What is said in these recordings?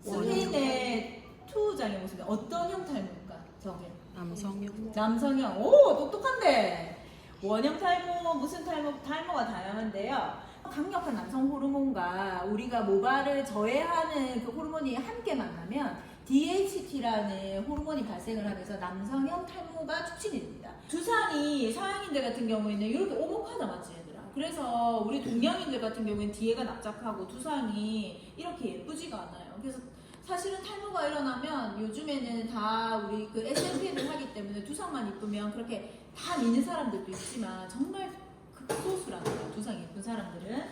스페인의 투장의 모습이 어떤 형 탈모일까? 저게 남성형. 남성형. 오, 똑똑한데. 원형 탈모, 무슨 탈모? 탈모가 다양한데요. 강력한 남성 호르몬과 우리가 모발을 저해하는 그 호르몬이 함께 만나면 DHT라는 호르몬이 발생을 하면서 남성형 탈모가 촉진이 됩니다. 두상이 서양인들 같은 경우에는 이렇게 오목하다 맞지 얘들아? 그래서 우리 동양인들 같은 경우에는 뒤에가 납작하고 두상이 이렇게 예쁘지가 않아요. 그래서 사실은 탈모가 일어나면 요즘에는 다 우리 그 SNP를 하기 때문에 두상만 이쁘면 그렇게 다 미는 사람들도 있지만 정말 극소수라는 거야, 두상이 예쁜 사람들은.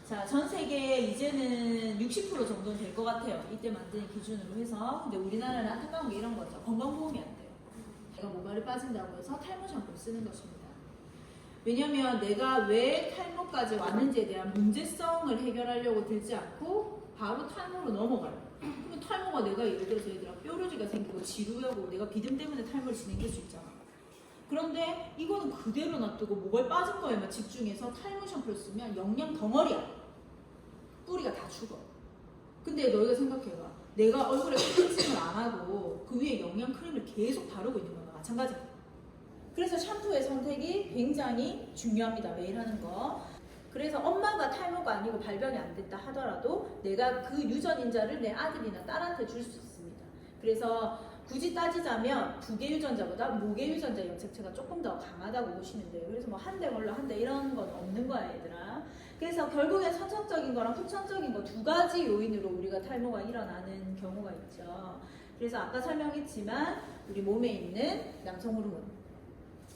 자, 전 세계 이제는 60% 정도 될 것 같아요. 이때 만든 기준으로 해서. 근데 우리나라는 안타까운 게 이런 거죠. 건강보험이 안 돼요. 내가 모발이 빠진다고 해서 탈모 샴푸를 쓰는 것입니다. 왜냐면 내가 왜 탈모까지 왔는지에 대한 문제성을 해결하려고 들지 않고 바로 탈모로 넘어가요. 그러면 탈모가 내가 예를 들어서 얘들아 뾰루지가 생기고 지루하고 내가 비듬 때문에 탈모를 진행될 수 있잖아. 그런데 이거는 그대로 놔두고 모발 빠진 거에만 집중해서 탈모 샴푸를 쓰면 영양 덩어리야. 뿌리가 다 죽어. 근데 너희가 생각해봐. 내가 얼굴에 클렌징을 안 하고 그 위에 영양 크림을 계속 바르고 있는 거나 마찬가지야. 그래서 샴푸의 선택이 굉장히 중요합니다. 매일 하는 거. 그래서 엄마가 탈모가 아니고 발병이 안 됐다 하더라도 내가 그 유전인자를 내 아들이나 딸한테 줄 수 있습니다. 그래서 굳이 따지자면 부계 유전자보다 무계 유전자 염색체가 조금 더 강하다고 보시면 돼요. 그래서 뭐 한 대 걸러 한 대 이런 건 없는 거야 얘들아. 그래서 결국엔 선천적인 거랑 후천적인 거 두 가지 요인으로 우리가 탈모가 일어나는 경우가 있죠. 그래서 아까 설명했지만 우리 몸에 있는 남성 호르몬,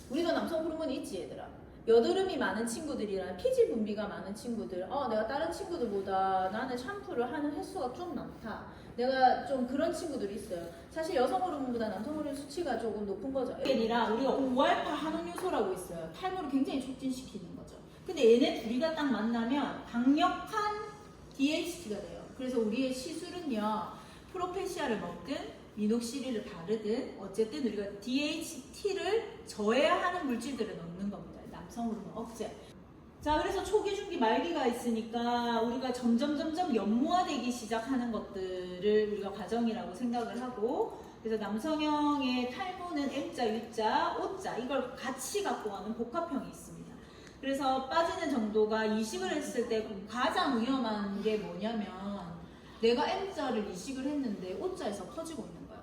우리도 남성 호르몬이 있지 얘들아. 여드름이 많은 친구들이랑 피지 분비가 많은 친구들, 내가 다른 친구들보다 나는 샴푸를 하는 횟수가 좀 많다, 내가 좀 그런 친구들이 있어요. 사실 여성 호르몬보다 남성 호르몬 수치가 조금 높은 거죠. 얘들아, 우리가 5알파 한원 요소라고 있어요. 탈모를 굉장히 촉진시키는 거죠. 근데 얘네 둘이가 딱 만나면 강력한 DHT가 돼요. 그래서 우리의 시술은요, 프로페시아를 먹든 미녹시딜을 바르든 어쨌든 우리가 DHT를 저해하는 물질들을 넣는 겁니다. 남성 호르몬 억제. 자, 그래서 초기, 중기, 말기가 있으니까 우리가 점점 연모화되기 시작하는 것들을 우리가 과정이라고 생각을 하고, 그래서 남성형의 탈모는 M자, U자, O자 이걸 같이 갖고 가는 복합형이 있습니다. 그래서 빠지는 정도가 이식을 했을 때 가장 위험한 게 뭐냐면 내가 M자를 이식을 했는데 O자에서 퍼지고 있는 거야.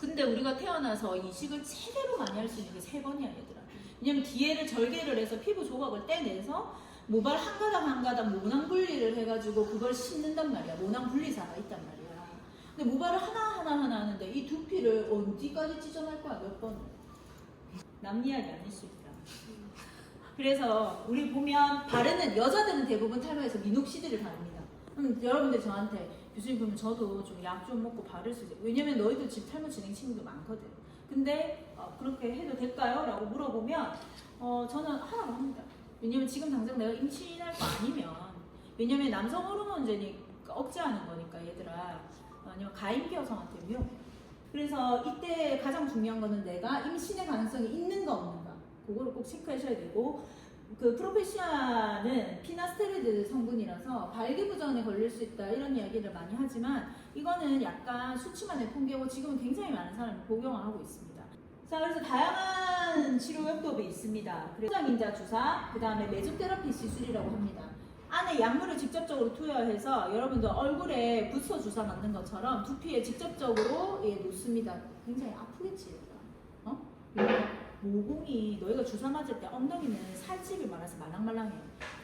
근데 우리가 태어나서 이식을 최대로 많이 할 수 있는 게 3번이야 얘들아. 왜냐면 뒤에를 절개를 해서 피부 조각을 떼내서 모발 한 가닥 한 가닥 모낭 분리를 해가지고 그걸 씻는단 말이야. 모낭 분리사가 있단 말이야. 근데 모발을 하나 하는데 이 두피를 어디까지 찢어낼 거야, 몇 번? 남 이야기 아닐 수 있다. 그래서 우리 보면 바르는 여자들은 대부분 탈모에서 미녹시딜을 바릅니다. 여러분들 저한테 교수님 그러면 저도 좀 약 좀 먹고 바를 수 있어요. 왜냐면 너희들 지금 탈모 진행 친구도 많거든. 근데 그렇게 해도 될까요? 라고 물어보면 저는 하라고 합니다. 왜냐면 지금 당장 내가 임신할 거 아니면, 왜냐면 남성 호르몬제니 억제하는 거니까 얘들아, 아니면 가임기 여성한테 위험해. 그래서 이때 가장 중요한 거는 내가 임신의 가능성이 있는가 없는가, 그거를 꼭 체크하셔야 되고, 그 프로페시아는 피나스테리드 성분이라서 발기부전에 걸릴 수 있다 이런 이야기를 많이 하지만 이거는 약간 수치만의 통계고 지금은 굉장히 많은 사람이 복용을 하고 있습니다. 자, 그래서 다양한 치료 요법이 있습니다. 소장인자 주사, 그 다음에 메조테라피 시술이라고 합니다. 안에 약물을 직접적으로 투여해서 여러분들 얼굴에 부서 주사 맞는 것처럼 두피에 직접적으로 놓습니다. 굉장히 아프겠지 얘들아. 모공이 너희가 주사 맞을 때 엉덩이는 살집이 많아서 말랑말랑해.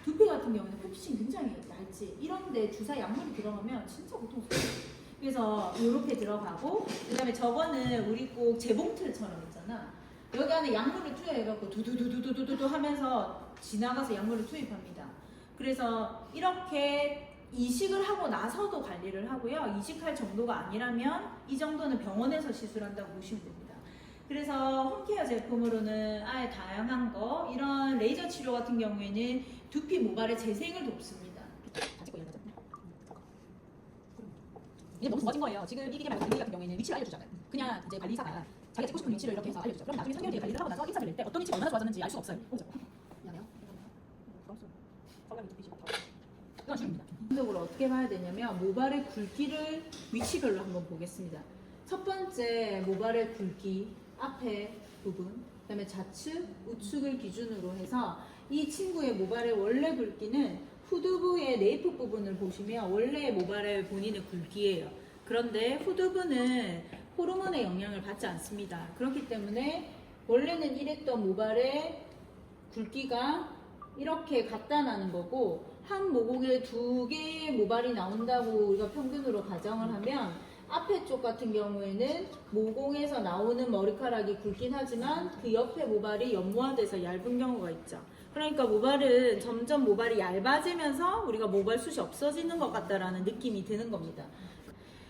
두피 같은 경우는 흡신 굉장히 얇지. 이런데 주사 약물이 들어가면 진짜 고통스러워. 그래서 이렇게 들어가고, 그 다음에 저거는 우리 꼭 재봉틀처럼 있잖아. 여기 안에 약물을 투여해갖고 두두두두두두두 하면서 지나가서 약물을 투입합니다. 그래서 이렇게 이식을 하고 나서도 관리를 하고요. 이식할 정도가 아니라면 이 정도는 병원에서 시술한다고 보시면 됩니다. 그래서 홈케어 제품으로는 아예 다양한 거, 이런 레이저 치료 같은 경우에는 두피 모발의 재생을 돕습니다. 이게 너무 좋아진 거예요. 지금 이 기계 말고 기계 같은 경우에는 위치를 알려주잖아요. 그냥 이제 관리사가 자기가 찍고 싶은 위치를 이렇게 해서 알려주죠. 그럼 나중에 3개월 뒤에 관리를 하고 나서 인사를 낼 때 어떤 위치가 얼마나 좋아졌는지 알 수가 없어요. 그죠? 미안해요. 성감이 두피시부터. 그런 식입니다. 기본적으로 어떻게 봐야 되냐면 모발의 굵기를 위치별로 한번 보겠습니다. 첫 번째 모발의 굵기 앞에 부분, 그다음에 좌측, 우측을 기준으로 해서 이 친구의 모발의 원래 굵기는 후두부의 네이프 부분을 보시면 원래 모발의 본인의 굵기예요. 그런데 후두부는 호르몬의 영향을 받지 않습니다. 그렇기 때문에 원래는 이랬던 모발의 굵기가 이렇게 갖다 나는 거고, 한 모공에 2개의 모발이 나온다고 우리가 평균으로 가정을 하면 앞에 쪽 같은 경우에는 모공에서 나오는 머리카락이 굵긴 하지만 그 옆에 모발이 연모화돼서 얇은 경우가 있죠. 그러니까 모발은 점점 모발이 얇아지면서 우리가 모발 숱이 없어지는 것 같다라는 느낌이 드는 겁니다.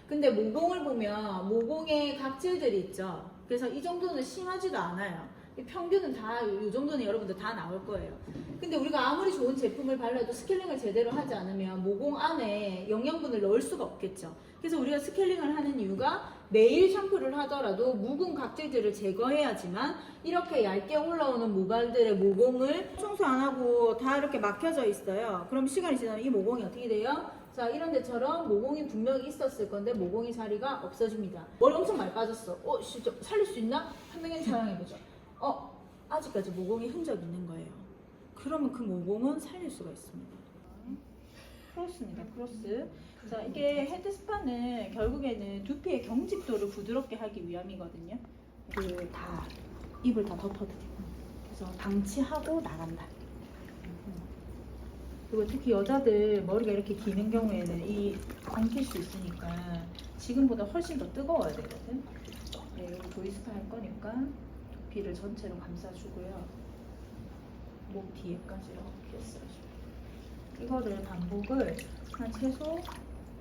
근데 모공을 보면 모공에 각질들이 있죠. 그래서 이 정도는 심하지도 않아요. 평균은 다 이 정도는 여러분들 다 나올 거예요. 근데 우리가 아무리 좋은 제품을 발라도 스케일링을 제대로 하지 않으면 모공 안에 영양분을 넣을 수가 없겠죠. 그래서 우리가 스케일링을 하는 이유가 매일 샴푸를 하더라도 묵은 각질들을 제거해야지만 이렇게 얇게 올라오는 모발들의 모공을 청소 안 하고 다 이렇게 막혀져 있어요. 그럼 시간이 지나면 이 모공이 어떻게 돼요? 자, 이런 데처럼 모공이 분명히 있었을 건데 모공이 자리가 없어집니다. 머리 엄청 많이 빠졌어. 진짜 살릴 수 있나? 한 명이 사용해보죠. 아직까지 모공이 흔적이 있는 거예요. 그러면 그 모공은 살릴 수가 있습니다. 크로스입니다. 크로스. 자, 이게 헤드스파는 결국에는 두피의 경직도를 부드럽게 하기 위함이거든요. 다 입을 다 덮어드려요. 그래서 방치하고 나간다. 그리고 특히 여자들 머리가 이렇게 기는 경우에는 이 엉킬 수 있으니까 지금보다 훨씬 더 뜨거워야 되거든. 네, 여기 도이스파 할 거니까 두피를 전체로 감싸주고요. 목 뒤에까지 이렇게 써주고, 이거를 반복을 한 최소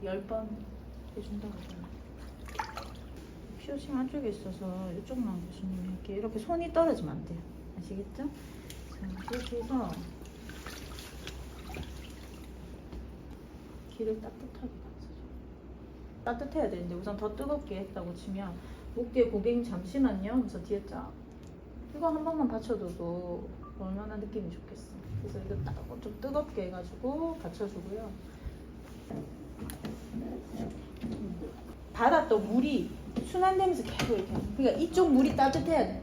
10번 해준다고 해요. 피어싱 안쪽에 있어서 이쪽만 교수님 이렇게 손이 떨어지면 안 돼요. 아시겠죠? 자, 그렇게 해서 귀를 따뜻하게 감싸줘. 따뜻해야 되는데 우선 더 뜨겁게 했다고 치면 목 뒤에 고객님 잠시만요 하면서 뒤에 쫙 이거 한 번만 받쳐줘도 얼마나 느낌이 좋겠어. 그래서 이거 딱 좀 뜨겁게 해가지고 받쳐주고요. 받았던 물이 순환되면서 계속 이렇게, 그러니까 이쪽 물이 따뜻해야 돼.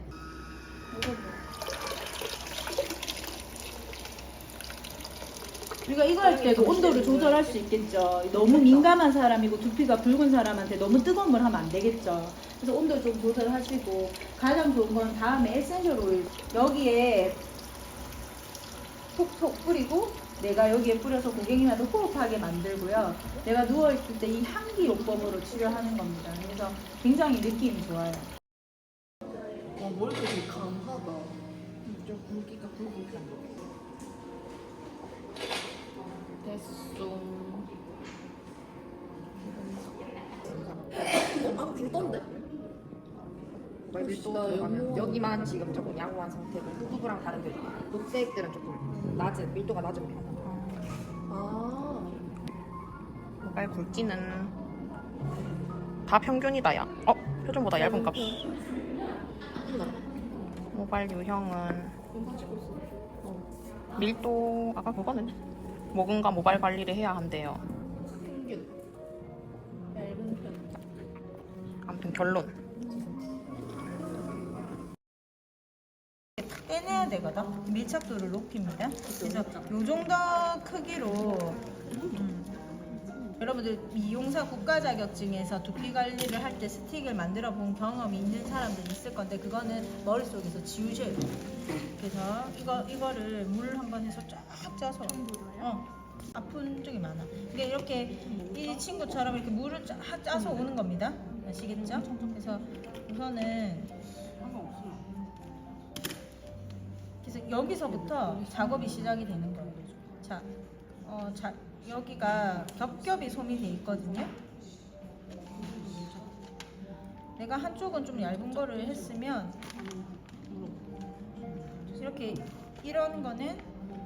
우리가 이거 할 때도 온도를 조절할 수 있겠죠. 너무 민감한 사람이고 두피가 붉은 사람한테 너무 뜨거운 걸 하면 안 되겠죠. 그래서 온도 좀 조절하시고, 가장 좋은 건 다음에 에센셜 오일 여기에 톡톡 뿌리고 내가 여기에 뿌려서 고객님한테 호흡하게 만들고요. 내가 누워있을 때 이 향기 요법으로 치료하는 겁니다. 그래서 굉장히 느낌이 좋아요. 머리가 되게 강하다. 좀 굵기가 굵은 됐어. 아까 굵던데? 밀도 들어가면 여기만 지금 조금 양호한 상태고 후두부랑 다른 게 녹색들은 조금 낮은 밀도가 낮은 편. 아, 모발 굵기는 다 평균이다 야. 표준보다 얇은 값. 모발 유형은 밀도 아까 그거는 모근과 모발 관리를 해야 한대요. 평균. 얇은 편. 아무튼 결론. 빼내야 되거든. 밀착도를 높입니다. 그래서 요 정도 크기로 여러분들 미용사 국가 자격증에서 두피 관리를 할 때 스틱을 만들어 본 경험이 있는 사람들 있을 건데 그거는 머릿속에서 지우셔야 돼요. 그래서 이거를 물 한번 해서 쫙 짜서 아픈 적이 많아. 그러니까 이렇게 이 친구처럼 이렇게 물을 짜서 오는 겁니다. 아시겠죠? 그래서 우선은 그래서 여기서부터 작업이 시작이 되는 거예요. 자, 여기가 겹겹이 솜이 돼 있거든요. 내가 한쪽은 좀 얇은 거를 했으면 이렇게 이런 거는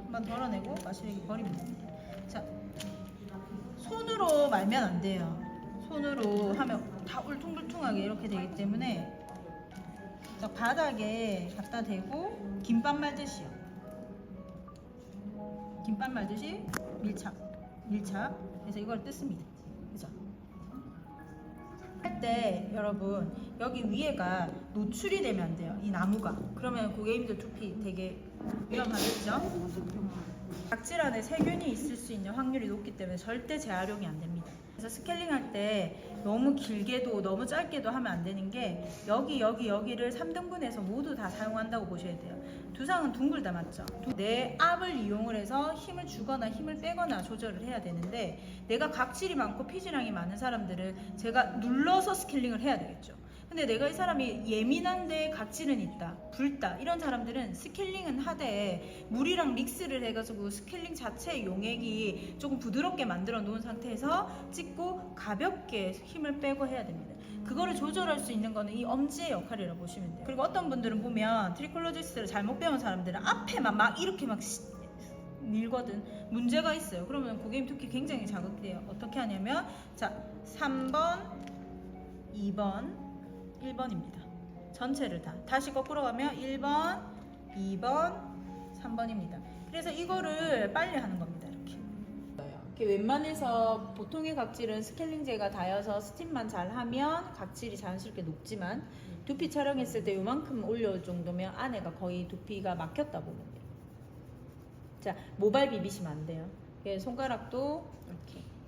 한번 덜어내고 마시레기 버립니다. 자, 손으로 말면 안 돼요. 손으로 하면 다 울퉁불퉁하게 이렇게 되기 때문에 바닥에 갖다 대고 김밥 말듯이요. 김밥 말듯이 밀착. 밀착. 그래서 이걸 뜯습니다. 그죠? 할 때 여러분 여기 위에가 노출이 되면 안 돼요. 이 나무가. 그러면 고객님들 두피 되게 위험하겠죠? 각질 안에 세균이 있을 수 있는 확률이 높기 때문에 절대 재활용이 안 됩니다. 그래서 스케일링 할 때 너무 길게도 너무 짧게도 하면 안 되는 게 여기를 3등분해서 모두 다 사용한다고 보셔야 돼요. 두상은 둥글다 맞죠? 내 압을 이용을 해서 힘을 주거나 힘을 빼거나 조절을 해야 되는데 내가 각질이 많고 피지량이 많은 사람들은 제가 눌러서 스케일링을 해야 되겠죠. 근데 내가 이 사람이 예민한데 각질은 있다, 붉다 이런 사람들은 스케일링은 하되 물이랑 믹스를 해가지고 스케일링 자체의 용액이 조금 부드럽게 만들어 놓은 상태에서 찍고 가볍게 힘을 빼고 해야 됩니다. 그거를 조절할 수 있는 거는 이 엄지의 역할이라고 보시면 돼요. 그리고 어떤 분들은 보면 트리콜로지스를 잘못 배운 사람들은 앞에만 막 이렇게 막 밀거든. 문제가 있어요. 그러면 고객님 두피 굉장히 자극돼요. 어떻게 하냐면 자 3번, 2번, 1번입니다. 전체를 다. 다시 거꾸로 가면 1번, 2번, 3번입니다. 그래서 이거를 빨리 하는 겁니다. 이렇게 웬만해서 보통의 각질은 스케일링제가 닿아서 스팀만 잘 하면 각질이 자연스럽게 녹지만 두피 촬영했을 때 요만큼 올려올 정도면 안에가 거의 두피가 막혔다 보면 돼요. 자, 모발 비비시면 안 돼요. 손가락도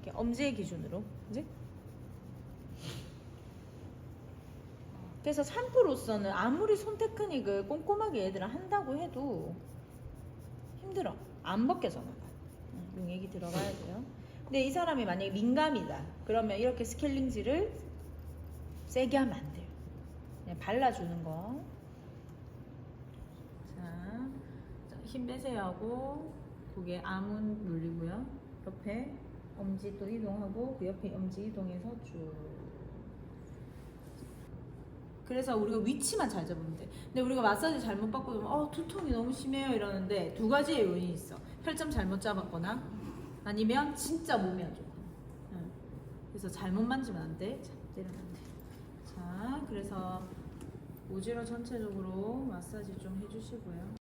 이렇게 엄지의 기준으로. 그지? 그래서 샴푸로서는 아무리 손 테크닉을 꼼꼼하게 얘들아 한다고 해도 힘들어. 안 벗겨져 나가. 용액이 들어가야 돼요. 근데 이 사람이 만약에 민감이다. 그러면 이렇게 스케일링지를 세게 하면 안 돼요. 그냥 발라주는 거. 자, 힘 빼세요 하고 고개 아문 눌리고요. 옆에 엄지 또 이동하고 그 옆에 엄지 이동해서 쭉. 그래서 우리가 위치만 잘 잡으면 돼. 근데 우리가 마사지 잘못 받고 그러면 두통이 너무 심해요 이러는데 두 가지의 요인이 있어. 혈점 잘못 잡았거나 아니면 진짜 몸이 안 좋거나. 그래서 잘못 만지면 안 돼. 자, 때리면 안 돼. 자, 그래서 오지로 전체적으로 마사지 좀 해주시고요.